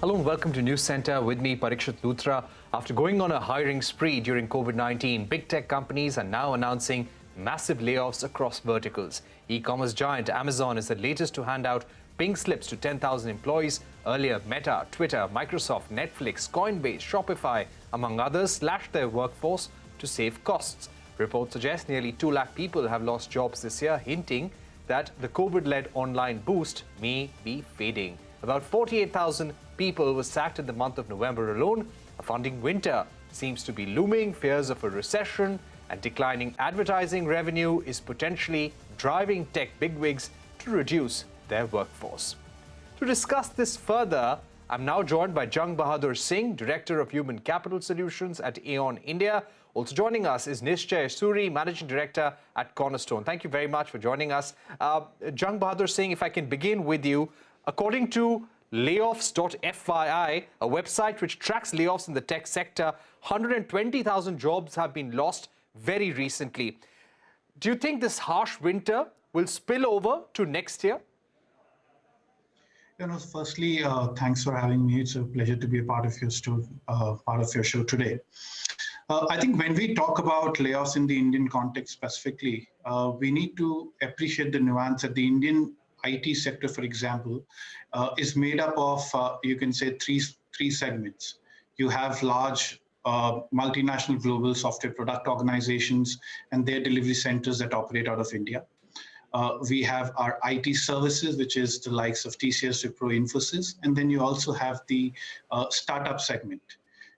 Hello and welcome to News Center. With me, Parikshit Luthra. After going on a hiring spree during COVID-19, big tech companies are now announcing massive layoffs across verticals. E-commerce giant Amazon is the latest to hand out pink slips to 10,000 employees. Earlier, Meta, Twitter, Microsoft, Netflix, Coinbase, Shopify, among others, slashed their workforce to save costs. Reports suggest nearly 2 lakh people have lost jobs this year, hinting that the COVID-led online boost may be fading. About 48,000 people were sacked in the month of November alone. A funding winter seems to be looming. Fears of a recession and declining advertising revenue is potentially driving tech bigwigs to reduce their workforce. To discuss this further, I'm now joined by Jung Bahadur Singh, Director of Human Capital Solutions at Aeon India. Also joining us is Nishchay Suri, Managing Director at Cornerstone. Thank you very much for joining us. Jung Bahadur Singh, if I can begin with you. According to layoffs.fyi, a website which tracks layoffs in the tech sector, 120,000 jobs have been lost very recently. Do you think this harsh winter will spill over to next year? Firstly, thanks for having me. It's a pleasure to be a part of your show today. I think when we talk about layoffs in the Indian context specifically, we need to appreciate the nuance that the Indian IT sector, for example, is made up of, you can say, three segments. You have large multinational global software product organizations and their delivery centers that operate out of India. We have our IT services, which is the likes of TCS, Wipro, Infosys, and then you also have the startup segment.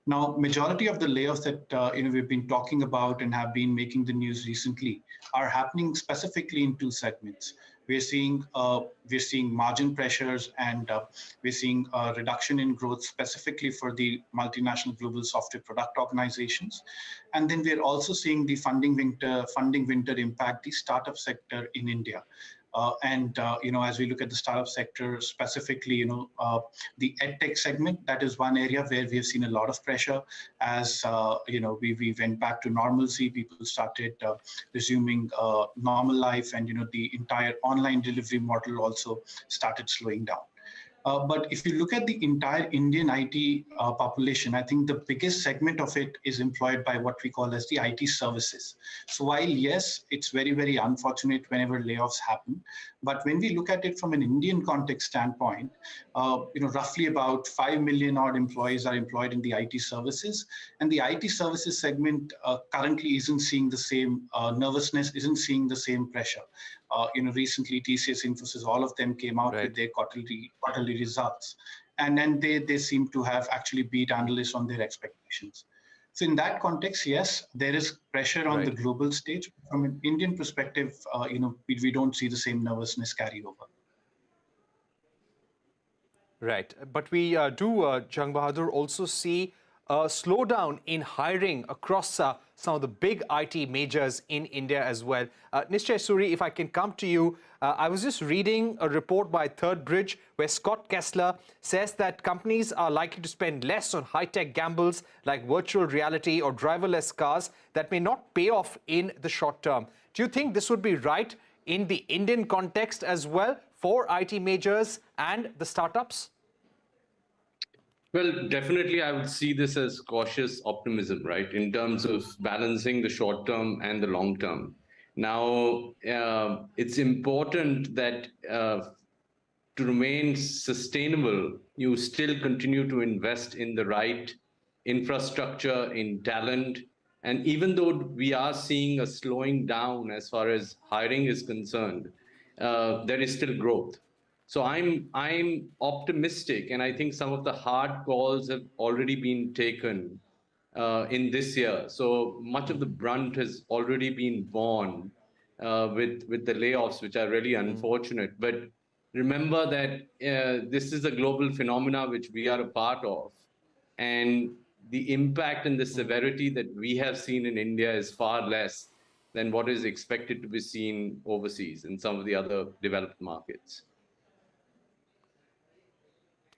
Now, majority of the layoffs that we've been talking about and have been making the news recently are happening specifically in two segments. We're seeing margin pressures and we're seeing a reduction in growth specifically for the multinational global software product organizations. And then we're also seeing the funding winter impact the startup sector in India. As we look at the startup sector specifically, the edtech segment, that is one area where we have seen a lot of pressure as, we went back to normalcy. People started resuming normal life, and, the entire online delivery model also started slowing down. But if you look at the entire Indian IT population, I think the biggest segment of it is employed by what we call as the IT services. So while, yes, it's very, very unfortunate whenever layoffs happen, but when we look at it from an Indian context standpoint, roughly about 5 million odd employees are employed in the IT services, and the IT services segment currently isn't seeing the same nervousness, isn't seeing the same pressure. Recently TCS, Infosys, all of them came out with their quarterly results, and then they seem to have actually beat analysts on their expectations. So in that context, yes, there is pressure on the global stage. From an Indian perspective, we don't see the same nervousness carry over. Right, but we do, Jung Bahadur, also see a slowdown in hiring across some of the big IT majors in India as well. Nishchay Suri, if I can come to you, I was just reading a report by Third Bridge where Scott Kessler says that companies are likely to spend less on high-tech gambles like virtual reality or driverless cars that may not pay off in the short term. Do you think this would be right in the Indian context as well for IT majors and the startups? Well, definitely, I would see this as cautious optimism, right, in terms of balancing the short term and the long term. Now, it's important that to remain sustainable, you still continue to invest in the right infrastructure, in talent. And even though we are seeing a slowing down as far as hiring is concerned, there is still growth. So I'm optimistic, and I think some of the hard calls have already been taken in this year. So much of the brunt has already been borne with the layoffs, which are really unfortunate. But remember that this is a global phenomena which we are a part of, and the impact and the severity that we have seen in India is far less than what is expected to be seen overseas in some of the other developed markets.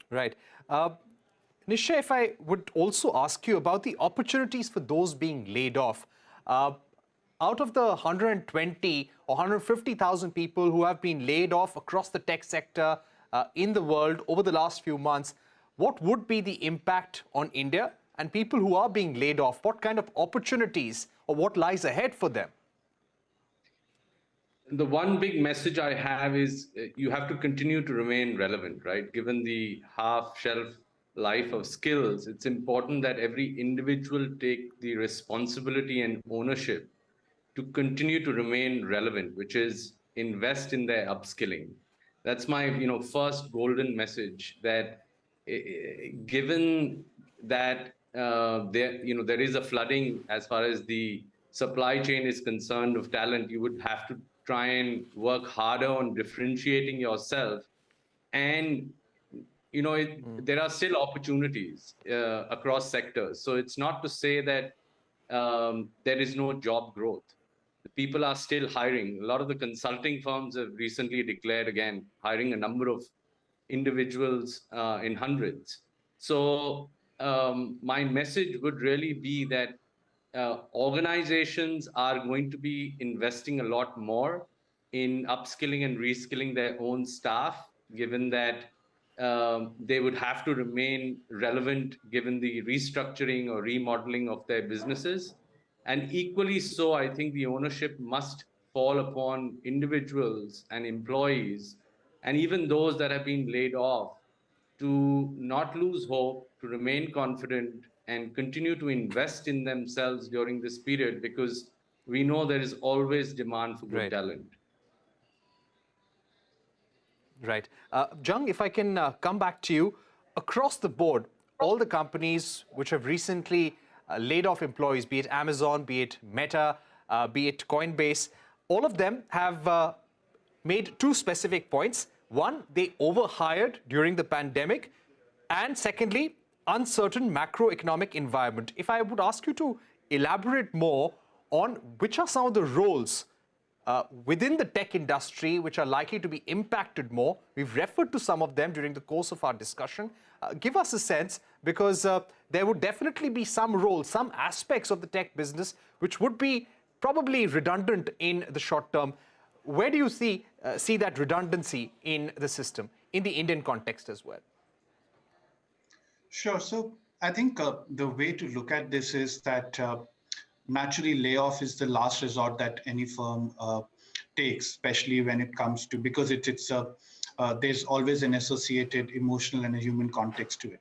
Right. Nishchay, if I would also ask you about the opportunities for those being laid off. Out of the 120 or 150,000 people who have been laid off across the tech sector in the world over the last few months, what would be the impact on India and people who are being laid off? What kind of opportunities or what lies ahead for them? The one big message I have is you have to continue to remain relevant, right? Given the half shelf life of skills, it's important that every individual take the responsibility and ownership to continue to remain relevant, which is invest in their upskilling. That's my, first golden message, that given that there is a flooding as far as the supply chain is concerned of talent, you would have to try and work harder on differentiating yourself. And there are still opportunities across sectors. So it's not to say that there is no job growth. The people are still hiring. A lot of the consulting firms have recently declared, again, hiring a number of individuals in hundreds. So my message would really be that organizations are going to be investing a lot more in upskilling and reskilling their own staff, given that they would have to remain relevant given the restructuring or remodeling of their businesses. And equally so, I think the ownership must fall upon individuals and employees, and even those that have been laid off, to not lose hope, to remain confident, and continue to invest in themselves during this period, because we know there is always demand for good talent. Right. Jung, if I can come back to you, across the board, all the companies which have recently laid off employees, be it Amazon, be it Meta, be it Coinbase, all of them have made two specific points. One, they overhired during the pandemic. And secondly, uncertain macroeconomic environment. If I would ask you to elaborate more on which are some of the roles within the tech industry which are likely to be impacted more. We've referred to some of them during the course of our discussion. Give us a sense, because there would definitely be some roles, some aspects of the tech business which would be probably redundant in the short term. Where do you see that redundancy in the system, in the Indian context as well? Sure. So I think the way to look at this is that naturally, layoff is the last resort that any firm takes, especially when it comes to, because there's always an associated emotional and a human context to it.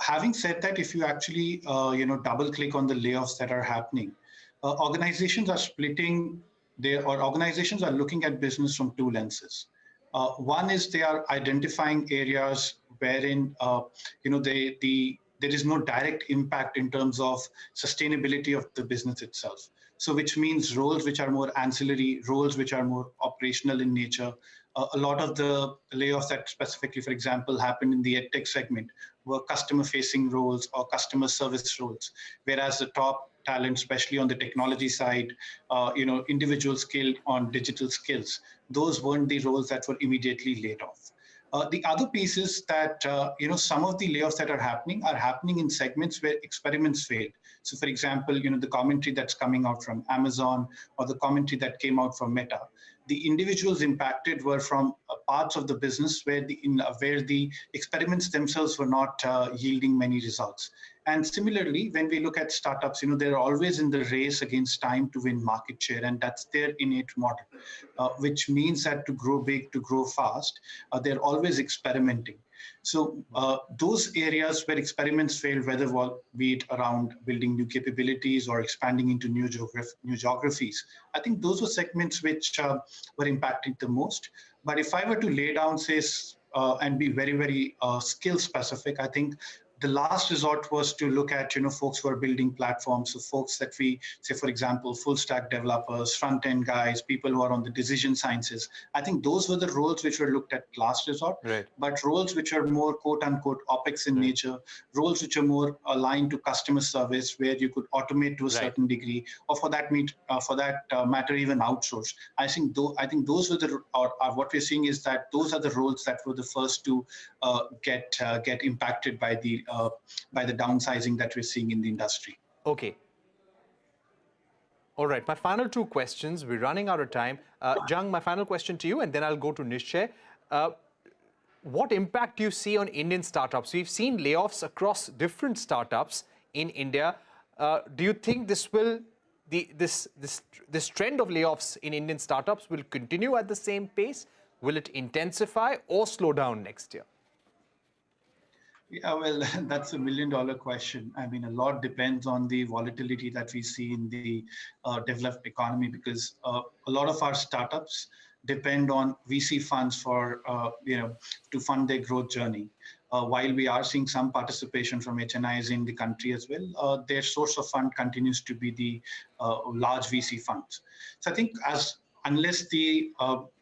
Having said that, if you actually double click on the layoffs that are happening, organizations are organizations are looking at business from two lenses. One is they are identifying areas wherein there is no direct impact in terms of sustainability of the business itself. So which means roles which are more ancillary, roles which are more operational in nature. A lot of the layoffs that specifically, for example, happened in the EdTech segment were customer-facing roles or customer service roles, whereas the top talent, especially on the technology side, individuals skilled on digital skills, those weren't the roles that were immediately laid off. The other piece is that some of the layoffs that are happening in segments where experiments failed. So, for example, the commentary that's coming out from Amazon or the commentary that came out from Meta, the individuals impacted were from parts of the business where the experiments themselves were not yielding many results. And similarly, when we look at startups, they're always in the race against time to win market share, and that's their innate model, which means that to grow big, to grow fast, they're always experimenting. So those areas where experiments failed, whether be it around building new capabilities or expanding into new geographies, I think those were segments which were impacted the most. But if I were to lay down, say, and be very, very skill specific, I think the last resort was to look at, folks who are building platforms. So folks that we say, for example, full stack developers, front end guys, people who are on the decision sciences. I think those were the roles which were looked at last resort. Right. But roles which are more quote unquote OPEX in nature, roles which are more aligned to customer service, where you could automate to a certain degree, or for that matter, even outsource. I think those were what we're seeing is that those are the roles that were the first to get impacted by the downsizing that we're seeing in the industry. Okay. All right. My final two questions. We're running out of time. Jung, my final question to you, and then I'll go to Nishchay. what impact do you see on Indian startups? We've seen layoffs across different startups in India. Do you think this trend of layoffs in Indian startups will continue at the same pace? Will it intensify or slow down next year? Yeah, well, that's $1 million question. I mean, a lot depends on the volatility that we see in the developed economy, because a lot of our startups depend on VC funds for, to fund their growth journey. While we are seeing some participation from HNIs in the country as well, their source of fund continues to be the large VC funds. So I think unless the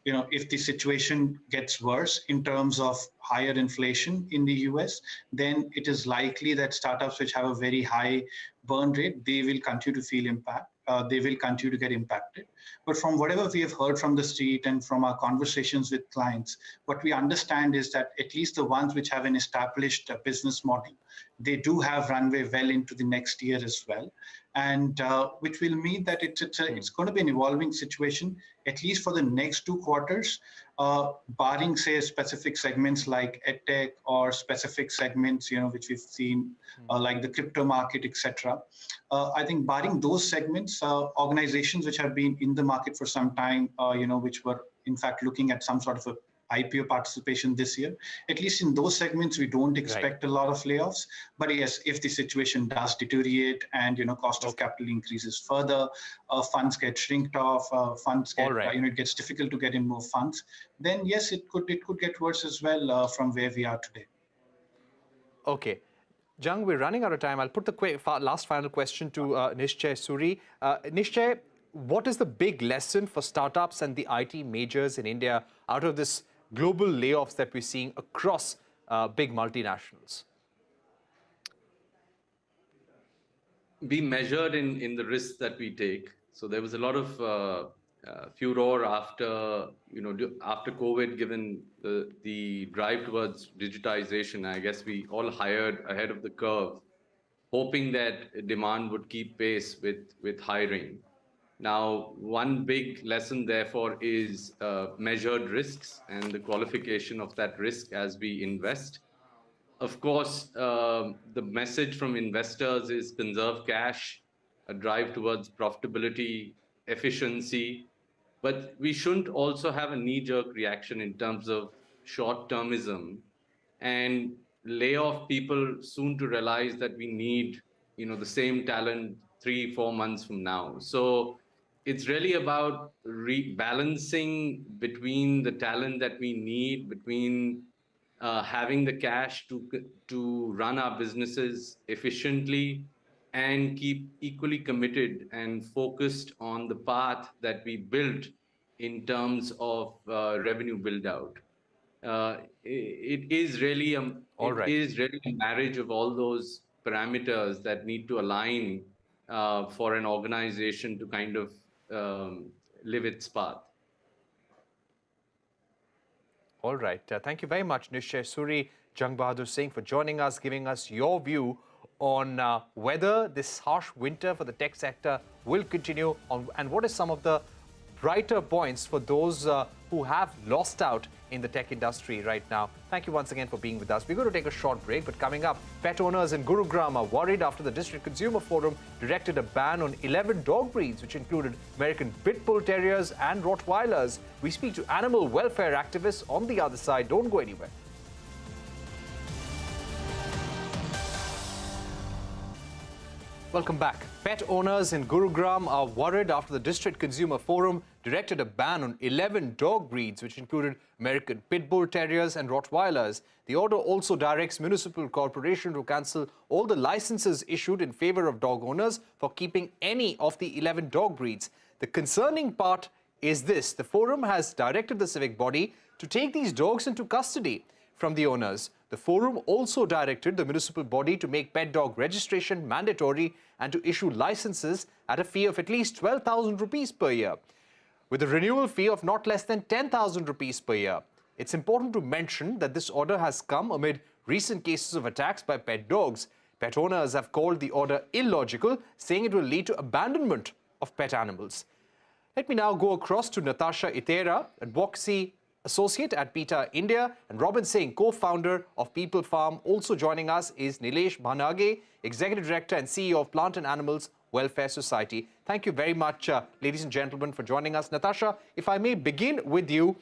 if the situation gets worse in terms of higher inflation in the US, then it is likely that startups which have a very high burn rate, they will continue to feel impact. They will continue to get impacted. But from whatever we have heard from the street and from our conversations with clients, what we understand is that at least the ones which have an established business model, they do have runway well into the next year as well. And which will mean that it's going to be an evolving situation, at least for the next 2 quarters, barring, say, specific segments like EdTech or specific segments, which we've seen, like the crypto market, etc. I think barring those segments, organizations which have been in the market for some time, which were in fact looking at some sort of a IPO participation this year, at least in those segments, we don't expect a lot of layoffs. But yes, if the situation does deteriorate and cost of capital increases further, funds get shrinked off, funds get it gets difficult to get in more funds, then yes, it could get worse as well from where we are today. Okay. Jung, we're running out of time. I'll put the last final question to Nishchay Suri. Nishchay, what is the big lesson for startups and the IT majors in India out of this global layoffs that we're seeing across big multinationals? Be measured in the risks that we take. So there was a lot of furor after COVID, given the drive towards digitization. I guess we all hired ahead of the curve, hoping that demand would keep pace with hiring. Now, one big lesson, therefore, is measured risks and the qualification of that risk as we invest. Of course, the message from investors is conserve cash, a drive towards profitability, efficiency. But we shouldn't also have a knee-jerk reaction in terms of short-termism and lay off people soon to realize that we need the same talent 3-4 months from now. So it's really about rebalancing between the talent that we need, between having the cash to run our businesses efficiently and keep equally committed and focused on the path that we built in terms of revenue build out. It is really a marriage of all those parameters that need to align for an organization to kind of live its path. All right. Thank you very much, Nishchay Suri, Jung Bahadur Singh, for joining us, giving us your view on whether this harsh winter for the tech sector will continue and what is some of the brighter points for those who have lost out in the tech industry right now. Thank you once again for being with us. We're going to take a short break, but coming up, pet owners in Gurugram are worried after the District Consumer Forum directed a ban on 11 dog breeds, which included American Pit Bull Terriers and Rottweilers. We speak to animal welfare activists on the other side. Don't go anywhere. Welcome back. Pet owners in Gurugram are worried after the District Consumer Forum directed a ban on 11 dog breeds, which included American Pit Bull Terriers and Rottweilers. The order also directs Municipal Corporation to cancel all the licenses issued in favor of dog owners for keeping any of the 11 dog breeds. The concerning part is this: the forum has directed the civic body to take these dogs into custody from the owners. The forum also directed the municipal body to make pet dog registration mandatory and to issue licenses at a fee of at least 12,000 rupees per year, with a renewal fee of not less than 10,000 rupees per year. It's important to mention that this order has come amid recent cases of attacks by pet dogs. Pet owners have called the order illogical, saying it will lead to abandonment of pet animals. Let me now go across to Natasha Itera, advocacy associate at PETA India, and Robin Singh, co-founder of People Farm. Also joining us is Nilesh Bhanage, Executive Director and CEO of Plant and Animals Welfare Society. Thank you very much, ladies and gentlemen, for joining us. Natasha, if I may begin with you,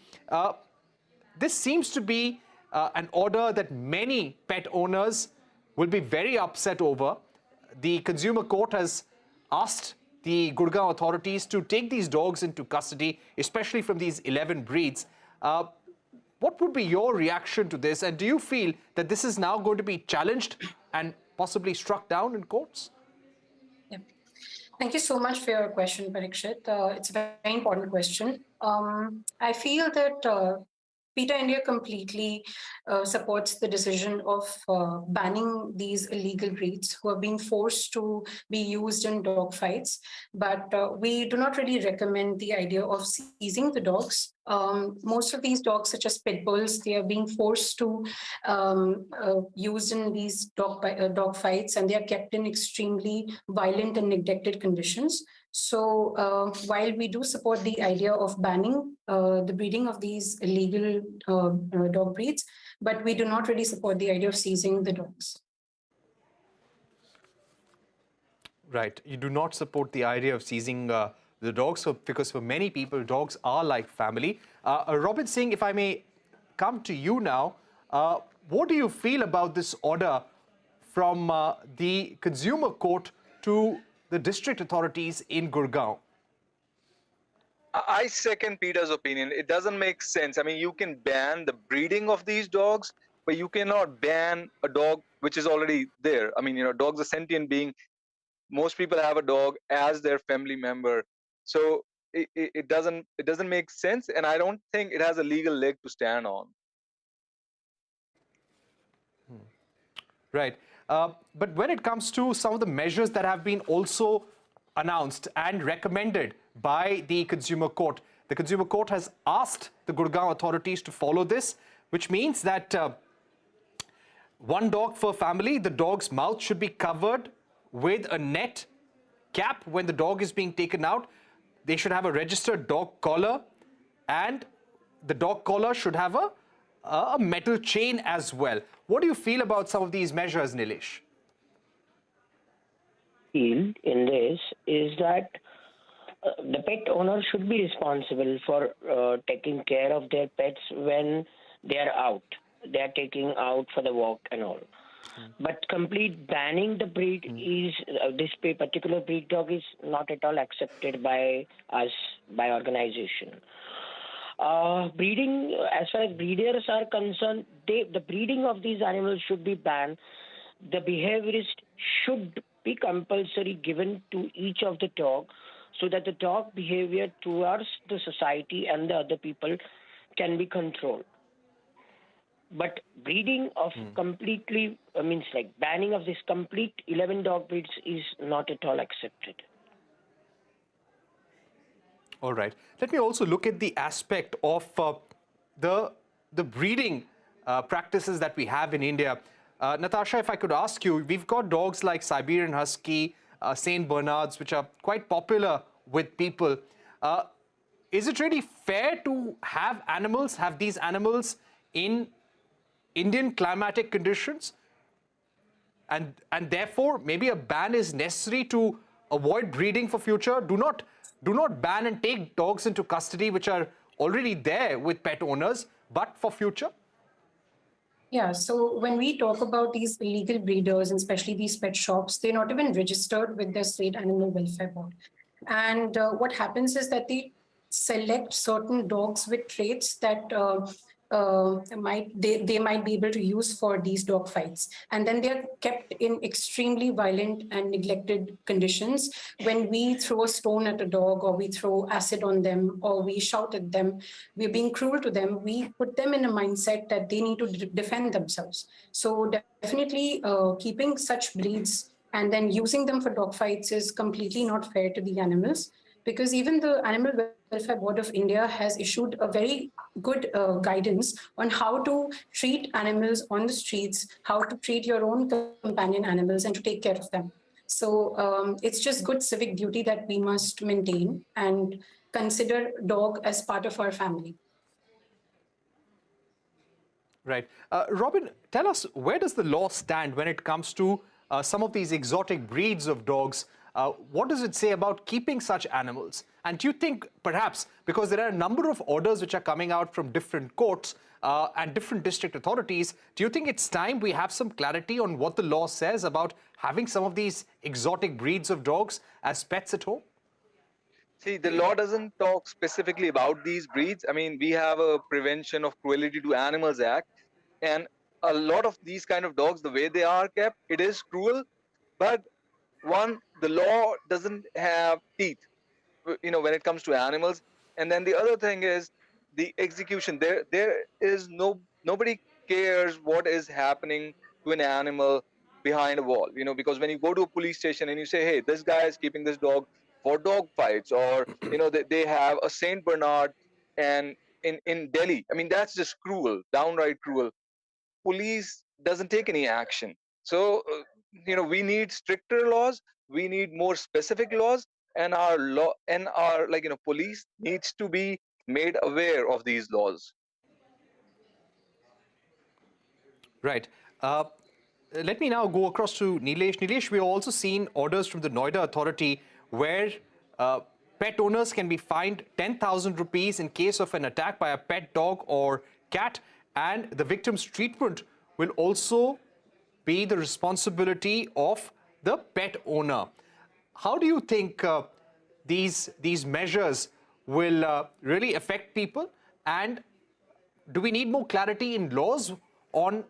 this seems to be an order that many pet owners will be very upset over. The Consumer Court has asked the Gurugram authorities to take these dogs into custody, especially from these 11 breeds. What would be your reaction to this? And do you feel that this is now going to be challenged and possibly struck down in courts? Yeah. Thank you so much for your question, Parikshit. It's a very important question. I feel that PETA India completely supports the decision of banning these illegal breeds who are being forced to be used in dog fights. But we do not really recommend the idea of seizing the dogs. Most of these dogs, such as pit bulls, they are being forced to used in these dog fights, and they are kept in extremely violent and neglected conditions. So while we do support the idea of banning the breeding of these illegal dog breeds, but we do not really support the idea of seizing the dogs. Right. You do not support the idea of seizing the dogs, because for many people, dogs are like family. Robin Singh, if I may come to you now, what do you feel about this order from the Consumer Court to the district authorities in Gurugram? I second Peter's opinion. It doesn't make sense. I mean, you can ban the breeding of these dogs, but you cannot ban a dog which is already there. I mean, dogs are sentient being. Most people have a dog as their family member. So it doesn't make sense, and I don't think it has a legal leg to stand on. Right. But when it comes to some of the measures that have been also announced and recommended by the Consumer Court, the Consumer Court has asked the Gurugram authorities to follow this, which means that one dog per family, the dog's mouth should be covered with a net cap when the dog is being taken out. They should have a registered dog collar, and the dog collar should have a metal chain as well. What do you feel about some of these measures, Nilesh? In this is that the pet owner should be responsible for taking care of their pets when they are out. They are taking out for the walk and all. But complete banning the breed is, this particular breed dog is not at all accepted by us, by organization. Breeding, as far as breeders are concerned, the breeding of these animals should be banned. The behaviorist should be compulsory given to each of the dog, so that the dog behavior towards the society and the other people can be controlled. But breeding of completely, means like banning of this complete 11 dog breeds is not at all accepted. All right. Let me also look at the aspect of the breeding practices that we have in India. Natasha, if I could ask you, we've got dogs like Siberian Husky, Saint Bernards, which are quite popular with people. Is it really fair to have these animals in Indian climatic conditions? And therefore, maybe a ban is necessary to avoid breeding for future? Do not ban and take dogs into custody which are already there with pet owners, but for future? Yeah, so when we talk about these illegal breeders, and especially these pet shops, they're not even registered with the state animal welfare board. And what happens is that they select certain dogs with traits that they might be able to use for these dog fights. And then they're kept in extremely violent and neglected conditions. When we throw a stone at a dog, or we throw acid on them, or we shout at them, we're being cruel to them, we put them in a mindset that they need to defend themselves. So definitely keeping such breeds and then using them for dog fights is completely not fair to the animals, because even the Animal Welfare Board of India has issued a very good guidance on how to treat animals on the streets, how to treat your own companion animals, and to take care of them. So it's just good civic duty that we must maintain and consider dog as part of our family. Right. Robin, tell us, where does the law stand when it comes to some of these exotic breeds of dogs? What does it say about keeping such animals? And do you think perhaps, because there are a number of orders which are coming out from different courts and different district authorities, do you think it's time we have some clarity on what the law says about having some of these exotic breeds of dogs as pets at home? See, the law doesn't talk specifically about these breeds. I mean, we have a Prevention of Cruelty to Animals Act, and a lot of these kind of dogs, the way they are kept, it is cruel. But one, the law doesn't have teeth, when it comes to animals. And then the other thing is the execution. There is nobody cares what is happening to an animal behind a wall, because when you go to a police station and you say, hey, this guy is keeping this dog for dog fights, or they have a Saint Bernard and in Delhi, I mean, that's just cruel, downright cruel. Police doesn't take any action. So we need stricter laws, we need more specific laws, and our law and our police needs to be made aware of these laws. Right. Let me now go across to Nilesh. Nilesh, we've also seen orders from the Noida authority where pet owners can be fined 10,000 rupees in case of an attack by a pet dog or cat, and the victim's treatment will also be the responsibility of the pet owner. How do you think these measures will really affect people, and do we need more clarity in laws on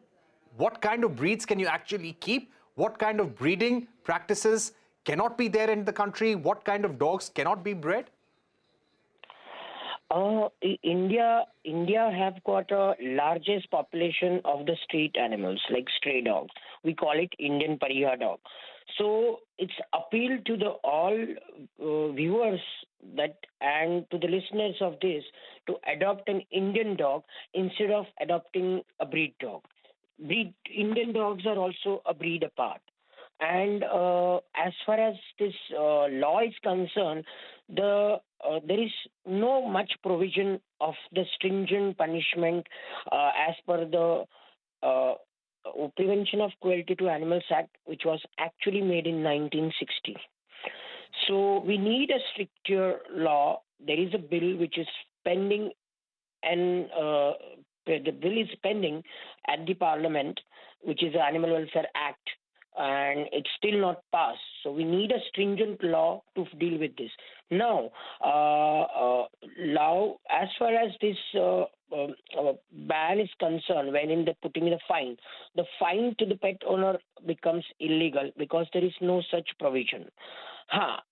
what kind of breeds can you actually keep, what kind of breeding practices cannot be there in the country, what kind of dogs cannot be bred? India have got a largest population of the street animals, like stray dogs. We call it Indian Pariha dog. So it's appeal to the all viewers and to the listeners of this to adopt an Indian dog instead of adopting a breed dog. Indian dogs are also a breed apart. And as far as this law is concerned, there is no much provision of the stringent punishment as per the Prevention of Cruelty to Animals Act, which was actually made in 1960. So we need a stricter law. There is a bill which is pending, and the bill is pending at the Parliament, which is the Animal Welfare Act, and it's still not passed. So we need a stringent law to deal with this. Now, as far as this ban is concerned, when in the putting the fine to the pet owner becomes illegal because there is no such provision.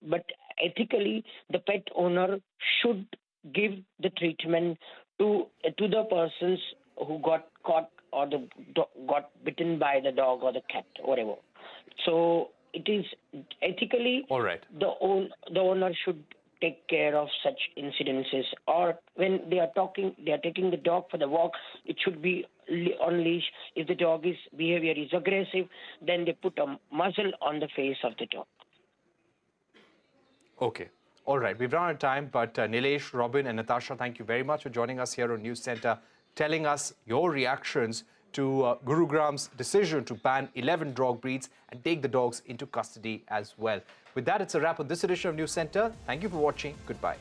But ethically, the pet owner should give the treatment to the persons who got caught or got bitten by the dog or the cat or whatever. So it is ethically, all right, the owner should take care of such incidences, or when they are taking the dog for the walk, it should be on leash. If the dog's behavior is aggressive, then they put a muzzle on the face of the dog. Okay. All right. We've run out of time, but Nilesh, Robin and Natasha, thank you very much for joining us here on News Center, telling us your reactions to Gurugram's decision to ban 11 dog breeds and take the dogs into custody as well. With that, it's a wrap on this edition of News Center. Thank you for watching. Goodbye.